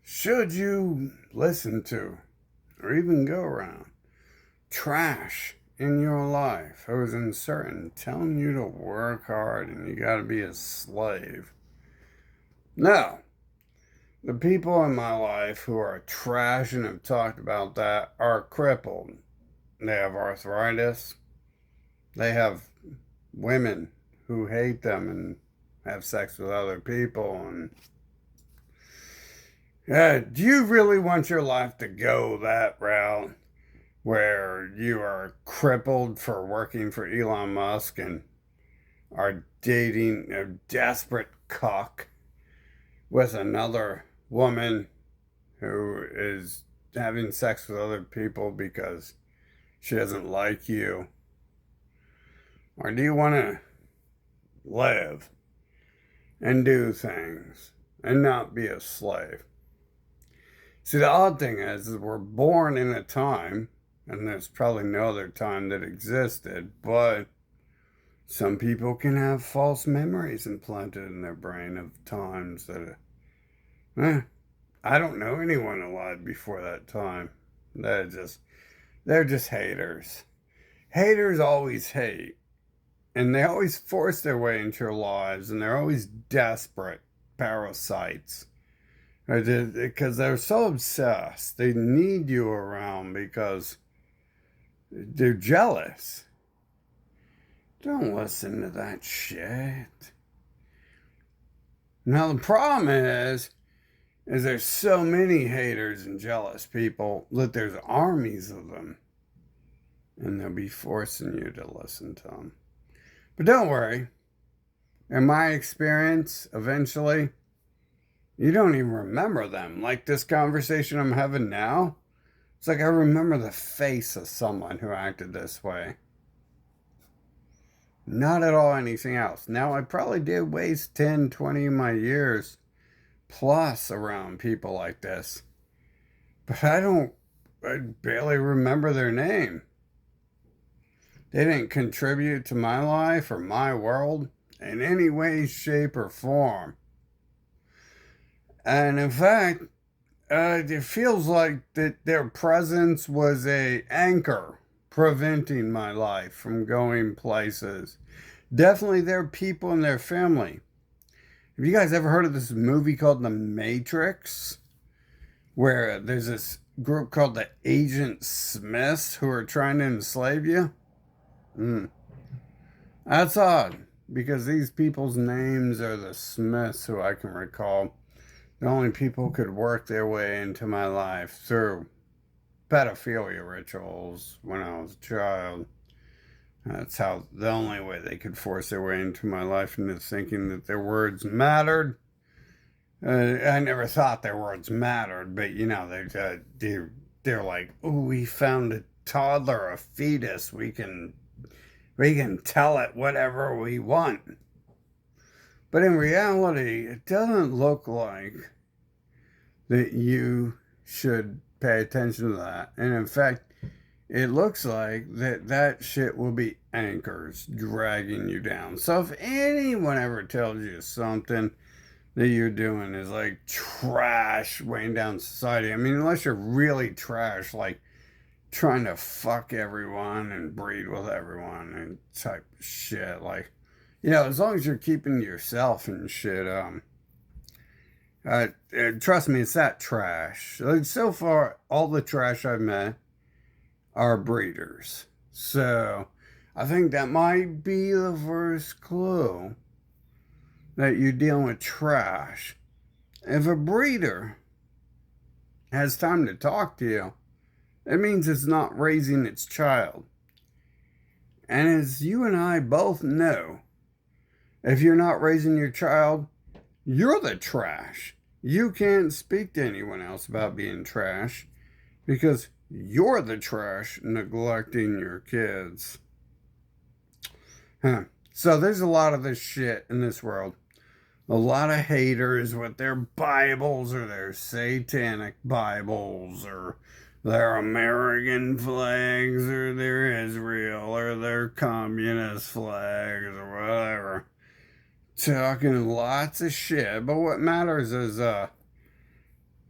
should you listen to or even go around trash in your life who's uncertain, telling you to work hard and you gotta be a slave? No. The people in my life who are trash and have talked about that are crippled. They have arthritis. They have women who hate them and have sex with other people. And do you really want your life to go that route where you are crippled for working for Elon Musk and are dating a desperate cuck with another woman who is having sex with other people because she doesn't like you? Or do you want to live and do things and not be a slave? See, the odd thing is we're born in a time, and there's probably no other time that existed, but some people can have false memories implanted in their brain of times that, I don't know anyone alive before that time. They're just haters. Haters always hate, and they always force their way into your lives, and they're always desperate parasites. Because they're so obsessed. They need you around because they're jealous. Don't listen to that shit. Now the problem is there's so many haters and jealous people that there's armies of them. And they'll be forcing you to listen to them. But don't worry. In my experience, eventually, you don't even remember them. Like this conversation I'm having now, it's like I remember the face of someone who acted this way. Not at all anything else. Now, I probably did waste 10, 20 of my years plus around people like this. But I barely remember their name. They didn't contribute to my life or my world in any way, shape, or form. And in fact, it feels like that their presence was a anchor preventing my life from going places. Definitely their people and their family. Have you guys ever heard of this movie called The Matrix? Where there's this group called the Agent Smiths who are trying to enslave you? That's odd, because these people's names are the Smiths who I can recall. The only people who could work their way into my life through pedophilia rituals when I was a child. That's how the only way they could force their way into my life, into thinking that their words mattered. I never thought their words mattered, but they're like, oh, we found a toddler, a fetus. We can tell it whatever we want. But in reality, it doesn't look like that you should pay attention to that. And in fact, it looks like that shit will be anchors dragging you down. So if anyone ever tells you something that you're doing is like trash weighing down society, I mean, unless you're really trash, like trying to fuck everyone and breed with everyone and type of shit, like, as long as you're keeping yourself and shit, trust me, it's that trash. Like, so far, all the trash I've met are breeders. So, I think that might be the first clue that you're dealing with trash. If a breeder has time to talk to you, it means it's not raising its child. And as you and I both know, if you're not raising your child, you're the trash. You can't speak to anyone else about being trash because you're the trash neglecting your kids. So there's a lot of this shit in this world. A lot of haters with their Bibles or their satanic Bibles or their American flags or their Israel or their communist flags or whatever. Talking lots of shit, but what matters is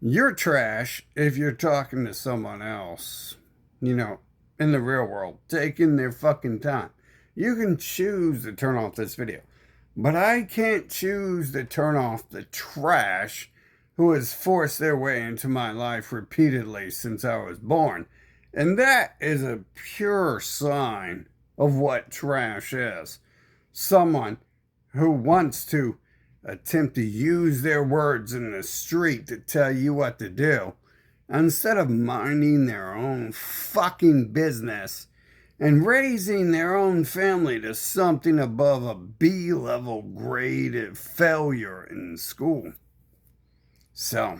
You're trash if you're talking to someone else, you know, in the real world, taking their fucking time. You can choose to turn off this video, but I can't choose to turn off the trash who has forced their way into my life repeatedly since I was born. And that is a pure sign of what trash is. Someone who wants to attempt to use their words in the street to tell you what to do instead of minding their own fucking business and raising their own family to something above a B level grade of failure in school. So,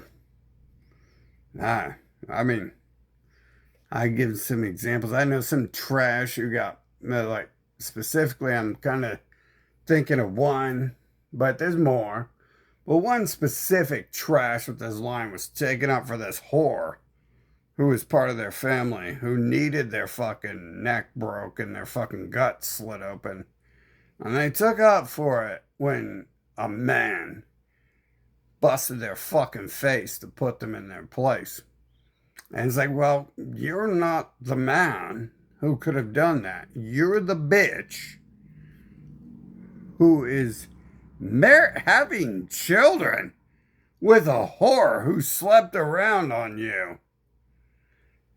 I mean, I give some examples. I know some trash who got, like, specifically, I'm kind of thinking of one, but there's more. But one specific trash with this line was taken up for this whore who was part of their family, who needed their fucking neck broke and their fucking gut slit open. And they took up for it when a man busted their fucking face to put them in their place. And it's like, well, you're not the man who could have done that. You're the bitch who is having children with a whore who slept around on you.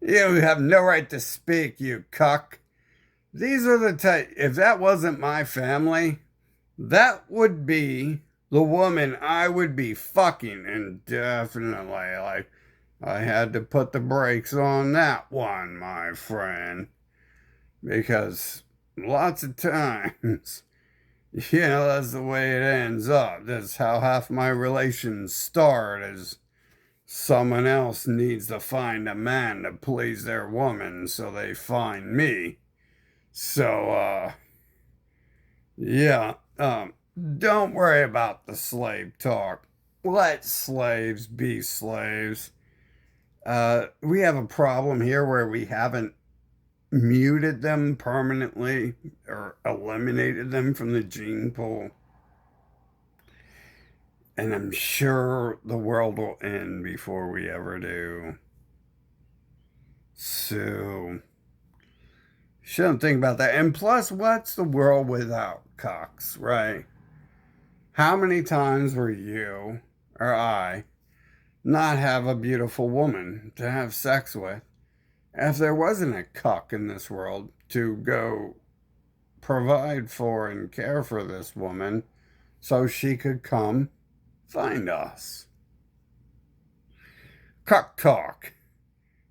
You have no right to speak, you cuck. These are the type, if that wasn't my family, that would be the woman I would be fucking. And definitely, like, I had to put the brakes on that one, my friend. Because lots of times, you know, that's the way it ends up. That's how half my relations start, is someone else needs to find a man to please their woman, so they find me. So, yeah, don't worry about the slave talk. Let slaves be slaves. We have a problem here where we haven't muted them permanently or eliminated them from the gene pool. And I'm sure the world will end before we ever do. So, shouldn't think about that. And plus, what's the world without cucks, right? How many times were you or I not have a beautiful woman to have sex with if there wasn't a cuck in this world to go provide for and care for this woman so she could come find us? Cuck talk.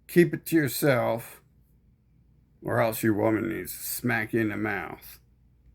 Keep it to yourself, or else your woman needs to smack you in the mouth.